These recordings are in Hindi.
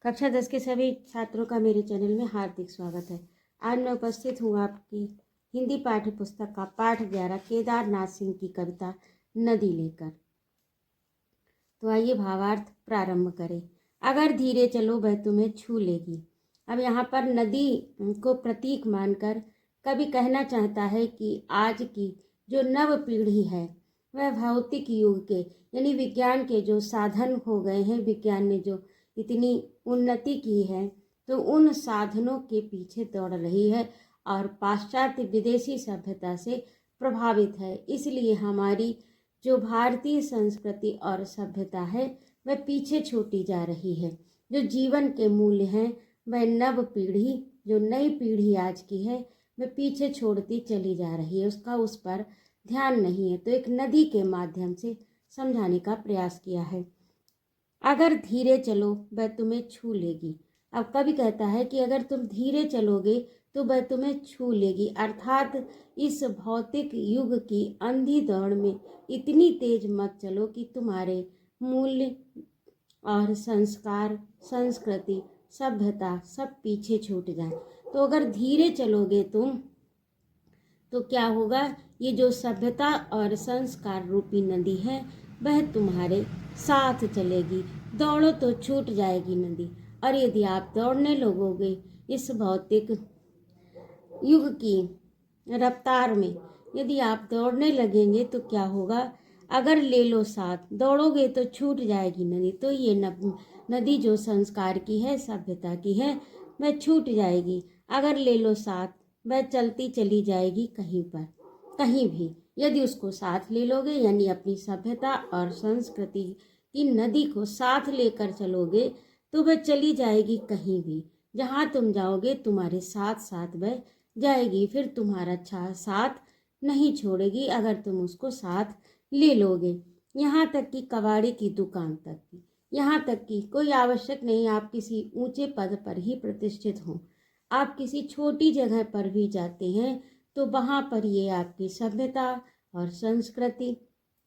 कक्षा 10 के सभी छात्रों का मेरे चैनल में हार्दिक स्वागत है। आज मैं उपस्थित हूँ आपकी हिंदी पाठ्य पुस्तक का पाठ 11 केदारनाथ सिंह की कविता नदी लेकर। तो आइए भावार्थ प्रारंभ करें। अगर धीरे चलो वह तुम्हें छू लेगी। अब यहाँ पर नदी को प्रतीक मानकर कवि कहना चाहता है कि आज की जो नव पीढ़ी है वह भौतिक युग के यानी विज्ञान के जो साधन हो गए हैं, विज्ञान ने जो इतनी उन्नति की है तो उन साधनों के पीछे दौड़ रही है और पाश्चात्य विदेशी सभ्यता से प्रभावित है। इसलिए हमारी जो भारतीय संस्कृति और सभ्यता है वह पीछे छूटी जा रही है। जो जीवन के मूल्य हैं वह नव पीढ़ी, जो नई पीढ़ी आज की है, वह पीछे छोड़ती चली जा रही है, उसका उस पर ध्यान नहीं है। तो एक नदी के माध्यम से समझाने का प्रयास किया है। अगर धीरे चलो वह तुम्हें छू लेगी। अब कवि कहता है कि अगर तुम धीरे चलोगे तो वह तुम्हें छू लेगी, अर्थात इस भौतिक युग की अंधी दौड़ में इतनी तेज मत चलो कि तुम्हारे मूल्य और संस्कार, संस्कृति, सभ्यता सब पीछे छूट जाए। तो अगर धीरे चलोगे तुम तो क्या होगा, ये जो सभ्यता और संस्कार रूपी नदी है वह तुम्हारे साथ चलेगी। दौड़ो तो छूट जाएगी नदी। और यदि आप दौड़ने लगोगे इस भौतिक युग की रफ्तार में, यदि आप दौड़ने लगेंगे तो क्या होगा, अगर ले लो साथ, दौड़ोगे तो छूट जाएगी नदी। तो ये नदी जो संस्कार की है, सभ्यता की है, वह छूट जाएगी। अगर ले लो साथ, वह चलती चली जाएगी कहीं पर, कहीं भी। यदि उसको साथ ले लोगे यानी अपनी सभ्यता और संस्कृति की नदी को साथ लेकर चलोगे तो वह चली जाएगी कहीं भी। जहाँ तुम जाओगे तुम्हारे साथ साथ वह जाएगी, फिर तुम्हारा साथ नहीं छोड़ेगी अगर तुम उसको साथ ले लोगे। यहाँ तक कि कबाड़ी की दुकान तक भी, यहाँ तक कि कोई आवश्यक नहीं आप किसी ऊंचे पद पर ही प्रतिष्ठित हों, आप किसी छोटी जगह पर भी जाते हैं तो वहाँ पर ये आपकी सभ्यता और संस्कृति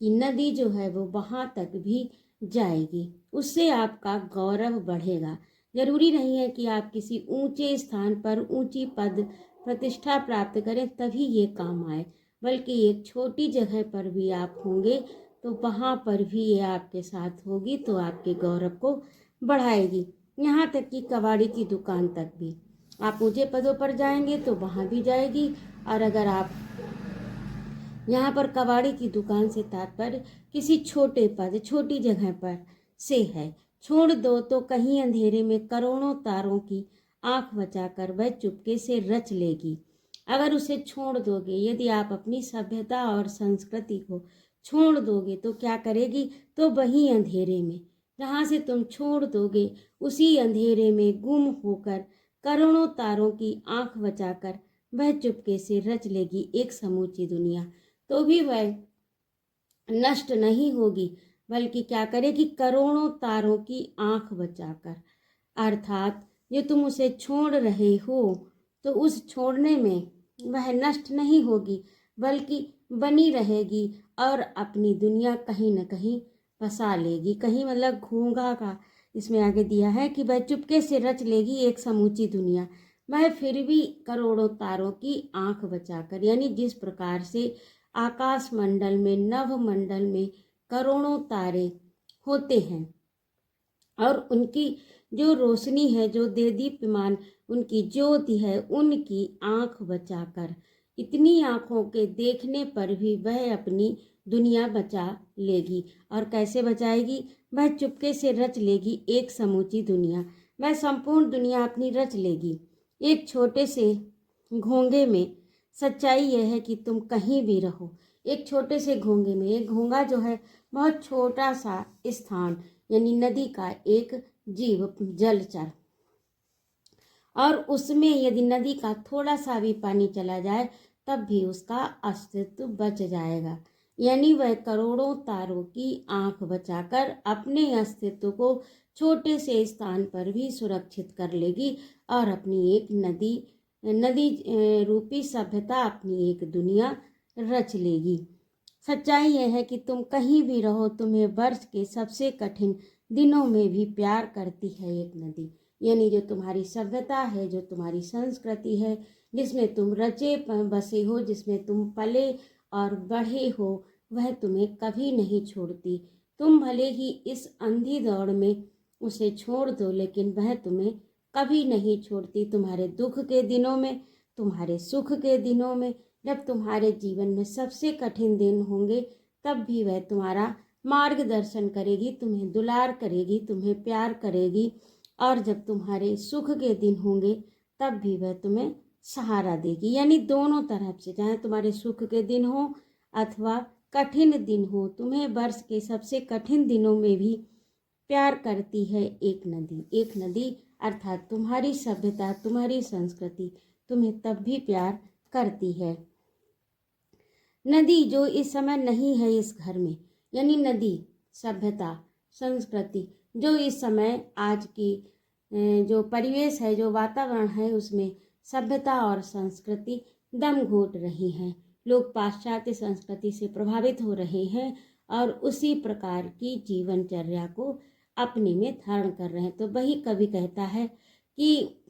की नदी जो है वो वहाँ तक भी जाएगी, उससे आपका गौरव बढ़ेगा। जरूरी नहीं है कि आप किसी ऊंचे स्थान पर ऊंची पद प्रतिष्ठा प्राप्त करें तभी ये काम आए, बल्कि एक छोटी जगह पर भी आप होंगे तो वहाँ पर भी ये आपके साथ होगी तो आपके गौरव को बढ़ाएगी। यहाँ तक कि कबाड़ी की दुकान तक भी आप ऊंचे पदों पर जाएंगे तो वहाँ भी जाएगी। और अगर आप यहाँ पर कबाड़ी की दुकान से तात्पर्य किसी छोटे पद, छोटी जगह पर से है, छोड़ दो तो कहीं अंधेरे में करोड़ों तारों की आंख बचाकर वह चुपके से रच लेगी। अगर उसे छोड़ दोगे, यदि आप अपनी सभ्यता और संस्कृति को छोड़ दोगे तो क्या करेगी, तो वही अंधेरे में जहाँ से तुम छोड़ दोगे उसी अंधेरे में गुम होकर करोड़ों तारों की आंख बचाकर वह चुपके से रच लेगी एक समूची दुनिया। तो भी वह नष्ट नहीं होगी, बल्कि क्या करेगी, करोड़ों तारों की आंख बचाकर। अर्थात जो तुम उसे छोड़ रहे हो तो उस छोड़ने में वह नष्ट नहीं होगी बल्कि बनी रहेगी और अपनी दुनिया कहीं न कहीं बसा लेगी। कहीं मतलब घोंघा का इसमें आगे दिया है कि वह चुपके से रच लेगी एक समूची दुनिया। वह फिर भी करोड़ों तारों की आंख बचाकर, यानी जिस प्रकार से आकाश मंडल में, नव मंडल में करोड़ों तारे होते हैं और उनकी जो रोशनी है, जो देदीप्यमान उनकी ज्योति है, उनकी आंख बचाकर, इतनी आंखों के देखने पर भी वह अपनी दुनिया बचा लेगी। और कैसे बचाएगी, वह चुपके से रच लेगी एक समूची दुनिया। वह संपूर्ण दुनिया अपनी रच लेगी एक छोटे से घोंघे में। सच्चाई यह है कि तुम कहीं भी रहो, एक छोटे से घोंघे में, एक घोंघा जो है बहुत छोटा सा स्थान, यानी नदी का एक जीव, जलचर, और उसमें यदि नदी का थोड़ा सा भी पानी चला जाए तब भी उसका अस्तित्व बच जाएगा। यानी वह करोड़ों तारों की आंख बचाकर अपने अस्तित्व को छोटे से स्थान पर भी सुरक्षित कर लेगी और अपनी एक नदी रूपी सभ्यता, अपनी एक दुनिया रच लेगी। सच्चाई यह है कि तुम कहीं भी रहो, तुम्हें वर्ष के सबसे कठिन दिनों में भी प्यार करती है एक नदी। यानी जो तुम्हारी सभ्यता है, जो तुम्हारी संस्कृति है, जिसमें तुम रचे बसे हो, जिसमें तुम पले और बढ़े हो, वह तुम्हें कभी नहीं छोड़ती। तुम भले ही इस अंधी दौड़ में उसे छोड़ दो, लेकिन वह तुम्हें कभी नहीं छोड़ती। तुम्हारे दुख के दिनों में, तुम्हारे सुख के दिनों में, जब तुम्हारे जीवन में सबसे कठिन दिन होंगे, तब भी वह तुम्हारा मार्गदर्शन करेगी, तुम्हें दुलार करेगी, तुम्हें प्यार करेगी। और जब तुम्हारे सुख के दिन होंगे, तब भी वह तुम्हें सहारा देगी। यानी दोनों तरफ से, चाहे तुम्हारे सुख के दिन हो अथवा कठिन दिन हो, तुम्हें वर्ष के सबसे कठिन दिनों में भी प्यार करती है एक नदी। एक नदी अर्थात तुम्हारी सभ्यता, तुम्हारी संस्कृति तुम्हें तब भी प्यार करती है। नदी जो इस समय नहीं है इस घर में, यानी नदी, सभ्यता, संस्कृति जो इस समय आज की जो परिवेश है, जो वातावरण है, उसमें सभ्यता और संस्कृति दम घोट रही हैं। लोग पाश्चात्य संस्कृति से प्रभावित हो रहे हैं और उसी प्रकार की जीवनचर्या को अपने में धारण कर रहे हैं। तो वही कवि कहता है कि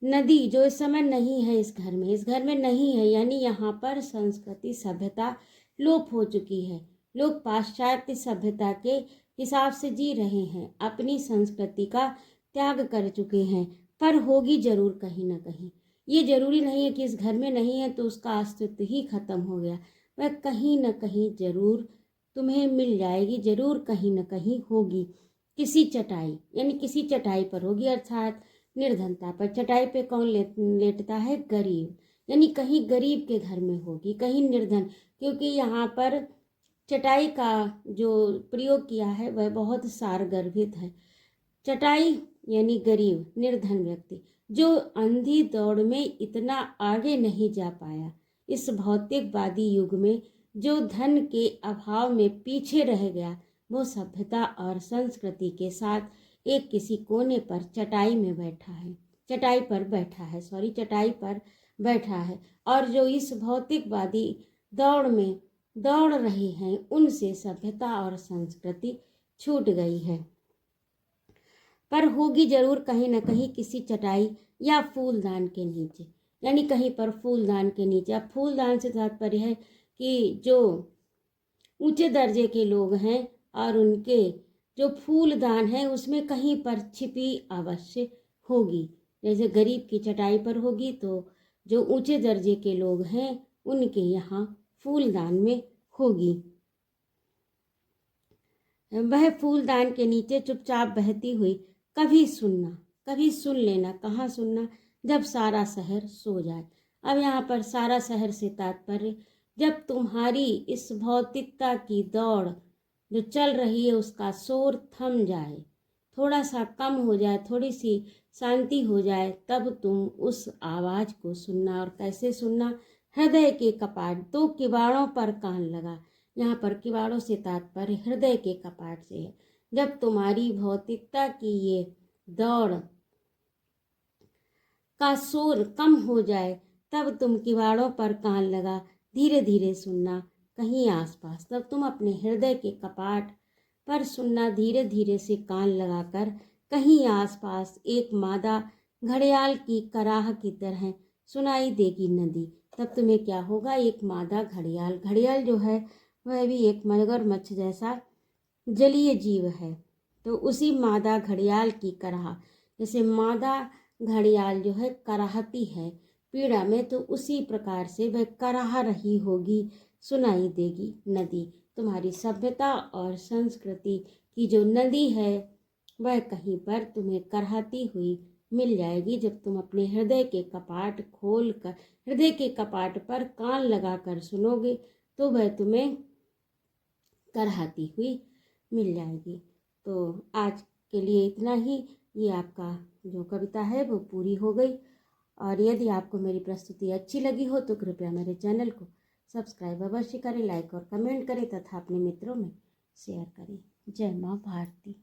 नदी जो इस समय नहीं है इस घर में नहीं है, यानी यहाँ पर संस्कृति, सभ्यता लोप हो चुकी है। लोग पाश्चात्य सभ्यता के हिसाब से जी रहे हैं, अपनी संस्कृति का त्याग कर चुके हैं। पर होगी जरूर कहीं ना कहीं। ये जरूरी नहीं है कि इस घर में नहीं है तो उसका अस्तित्व ही खत्म हो गया। वह कहीं ना कहीं जरूर तुम्हें मिल जाएगी, जरूर कहीं ना कहीं होगी। किसी चटाई, यानी किसी चटाई पर होगी, अर्थात निर्धनता पर। चटाई पे कौन लेटता है? गरीब। यानी कहीं गरीब के घर में होगी, कहीं निर्धन, क्योंकि यहाँ पर चटाई का जो प्रयोग किया है वह बहुत सारगर्भित है। चटाई यानी गरीब, निर्धन व्यक्ति जो अंधी दौड़ में इतना आगे नहीं जा पाया, इस भौतिकवादी युग में जो धन के अभाव में पीछे रह गया, वो सभ्यता और संस्कृति के साथ एक किसी कोने पर चटाई पर बैठा है। और जो इस भौतिकवादी दौड़ में दौड़ रहे हैं, उनसे सभ्यता और संस्कृति छूट गई है। पर होगी जरूर कहीं ना कहीं किसी चटाई या फूलदान के नीचे, यानी कहीं पर फूलदान के नीचे। अब फूलदान से तात्पर्य है कि जो ऊंचे दर्जे के लोग हैं और उनके जो फूलदान है उसमें कहीं पर छिपी अवश्य होगी। जैसे गरीब की चटाई पर होगी तो जो ऊंचे दर्जे के लोग हैं उनके यहाँ फूलदान में होगी। वह फूलदान के नीचे चुपचाप बहती हुई कभी सुन लेना। कहाँ सुनना? जब सारा शहर सो जाए। अब यहाँ पर सारा शहर से तात्पर्य जब तुम्हारी इस भौतिकता की दौड़ जो चल रही है उसका शोर थम जाए, थोड़ा सा कम हो जाए, थोड़ी सी शांति हो जाए, तब तुम उस आवाज़ को सुनना। और कैसे सुनना? हृदय के कपाट, तो किवाड़ों पर कान लगा। यहाँ पर किवाड़ों से तात्पर्य हृदय के कपाट से है। जब तुम्हारी भौतिकता की ये दौड़ का शोर कम हो जाए, तब तुम किवाड़ों पर कान लगा धीरे धीरे सुनना कहीं आसपास। तब तुम अपने हृदय के कपाट पर सुनना, धीरे धीरे से कान लगाकर कहीं आसपास एक मादा घड़ियाल की कराह की तरह सुनाई देगी नदी। तब तुम्हें क्या होगा? एक मादा घड़ियाल जो है वह भी एक मगरमच्छ जैसा जलीय जीव है। तो उसी मादा घड़ियाल की कराह, जैसे मादा घड़ियाल जो है कराहती है पीड़ा में, तो उसी प्रकार से वह कराह रही होगी, सुनाई देगी नदी। तुम्हारी सभ्यता और संस्कृति की जो नदी है वह कहीं पर तुम्हें कराहती हुई मिल जाएगी। जब तुम अपने हृदय के कपाट खोल कर, हृदय के कपाट पर कान लगाकर सुनोगे, तो वह तुम्हें कराहती हुई मिल जाएगी। तो आज के लिए इतना ही। ये आपका जो कविता है वो पूरी हो गई। और यदि आपको मेरी प्रस्तुति अच्छी लगी हो तो कृपया मेरे चैनल को सब्सक्राइब अवश्य करें, लाइक और कमेंट करें तथा अपने मित्रों में शेयर करें। जय माँ भारती।